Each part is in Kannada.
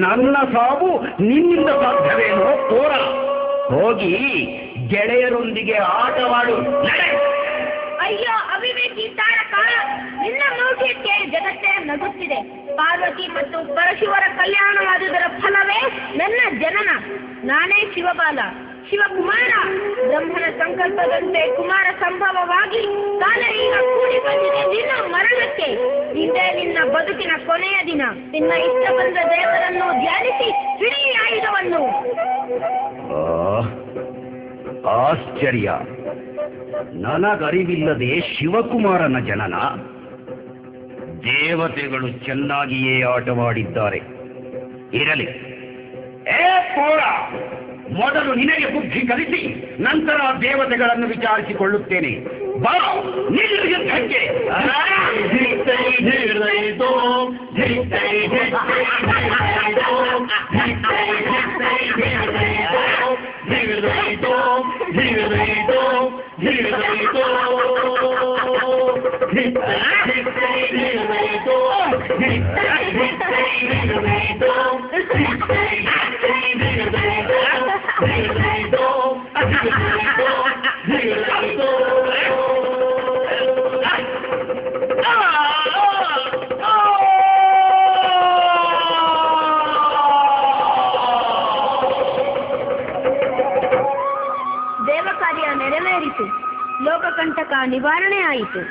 ನನ್ನ ಸಾವು ನಿನ್ನಿಂದ ಸಾಧ್ಯವೇನೋ ತೋರ. ಹೋಗಿ ಗೆಳೆಯರೊಂದಿಗೆ ಆಟವಾಡು. ಅಯ್ಯೋ ಅವಿವೇಕಿ ತಾರಕ, ನಿನ್ನ ಮೌಢ್ಯಕ್ಕೆ ಜಗತ್ತೇ ನಗುತ್ತಿದೆ. ಪಾರ್ವತಿ ಮತ್ತು ಪರಶಿವರ ಕಲ್ಯಾಣವಾದುದರ ಫಲವೇ ನನ್ನ ಜನನ. ನಾನೇ ಶಿವಬಾಲ, ಶಿವಕುಮಾರ. ಬ್ರಹ್ಮನ ಸಂಕಲ್ಪದಂತೆ ಕುಮಾರ ಸಂಭವವಾಗಿ ಕಾಲ ಈಗ ಕೂಡಿ ಬಂದಿದೆ ನಿನ್ನ ಮರಣಕ್ಕೆ. ಇದೇ ನಿನ್ನ ಬದುಕಿನ ಕೊನೆಯ ದಿನ. ನಿನ್ನ ಇಷ್ಟ ಬಂದ ದೇವರನ್ನು ಧ್ಯಾನಿಸಿ ಹಿಡಿ ಆಯುಧವನ್ನು. ಆಶ್ಚರ್ಯ, ನನಗರಿವಿಲ್ಲದೆ ಶಿವಕುಮಾರನ ಜನನ. ದೇವತೆಗಳು ಚೆನ್ನಾಗಿಯೇ ಆಟವಾಡಿದ್ದಾರೆ. ಇರಲಿ. ಪೋರ, ಮೊದಲು ನಿನಗೆ ಬುದ್ಧಿ ಕಲಿಸಿ ನಂತರ ದೇವತೆಗಳನ್ನು ವಿಚಾರಿಸಿಕೊಳ್ಳುತ್ತೇನೆ. ಬಾ, ನಿಲ್ಲು ಯುದ್ಧಕ್ಕೆ. ದೇವ ಕಾರ್ಯ ನೆರವೇರಿತು. ಲೋಕಕಂಟಕ ನಿವಾರಣೆ ಆಯಿತು.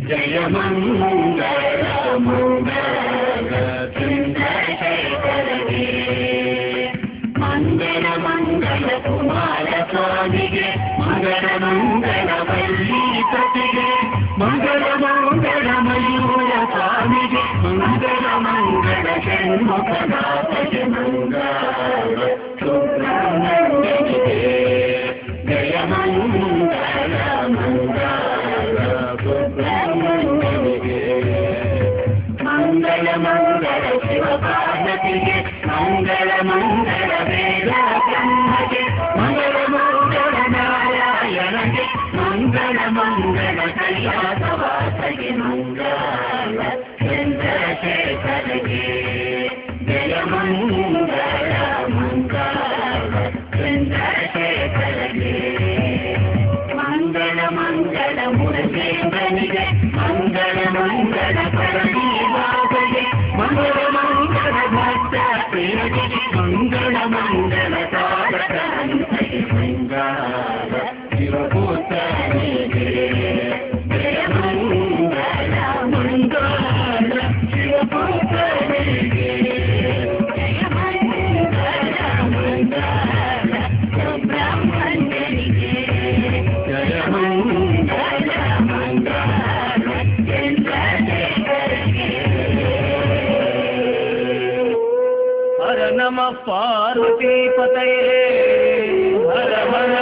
ಜಯ ಮಂಗಳ ಮಂಗಳ ಚಂದ್ರಶೇಖರಗೆ, ಮಂಗಳ ಮಂಗಳ ಕುಮಾರ ಸ್ವಾಮಿಗೆ, ಮಂಗಳ ಮಂಗಳ ವಲ್ಲೀಪತಿಗೆ, ಮಂಗಳ ಮಂಗಳ ಮಯೂರ ಸ್ವಾಮಿಗೆ, ಮಂಗಳ ಮಂಗಳ ಷಣ್ಮುಖನಾಥಗೆ, ಮಂಗಳ ಸುಬ್ರಹ್ಮಣ್ಯನಿಗೆ. ಜಯ ಮಂಗಳ ಮಂಗಳ ಸುಬ್ರಹ್ಮಣ್ಯನಿಗೆ, ಮಂಗಳ ಮಂಗಳ ಶಿವ ಪಾರ್ವತಿಗೆ, ಮಂಗಳ ಮಂಗಳ ವೇದ ಬ್ರಹ್ಮಗೆ, ಮಂಗಳ ಮಂಗಳ ನಾರಾಯಣಗೆ, ಮಂಗಳ ಮಂಗಳ ಕೈಲಾಸವಾಸಗೆ, ಮಂಗಳ ಚಂದ್ರಶೇಖರಗೆ. ಜಯ ಮಂಗಳ ಮಂಗಳ ಚಂದ್ರಶೇಖರಗೆ, ಮಂಗಳ ಮಂಗಳ ಮುರುಗೇಂದ್ರನಿಗೆ, ಮಂಗಳ ಮಂಗಳ ಪರಮೇಶ್ವರನಿಗೆ, ಮಂಗಳ ಮಂಗಳ ಭಕ್ತ ಪ್ರಿಯನಿಗೆ, ಮಂಗಳ ಮಂಗಳ ತಾರಕನಿಗೆ, ಮಂಗಳ ಶಿವಪುತ್ರನಿಗೆ. ಜಯ ಮಂಗಳ ಮಂಗಳ ಶಿವಪುತ್ರನಿಗೆ. ಜಯ ಮಂಗಳ ಮಂಗಳ ಸುಬ್ರಹ್ಮಣ್ಯನಿಗೆ. ಜಯ ಮಂಗಳ ಮಂಗಳ ಚಂದ್ರಶೇಖರಗೆ. ಹರ ನಮ ಪಾರ್ವತಿ ಪತಯೇ ಹರ ಹರ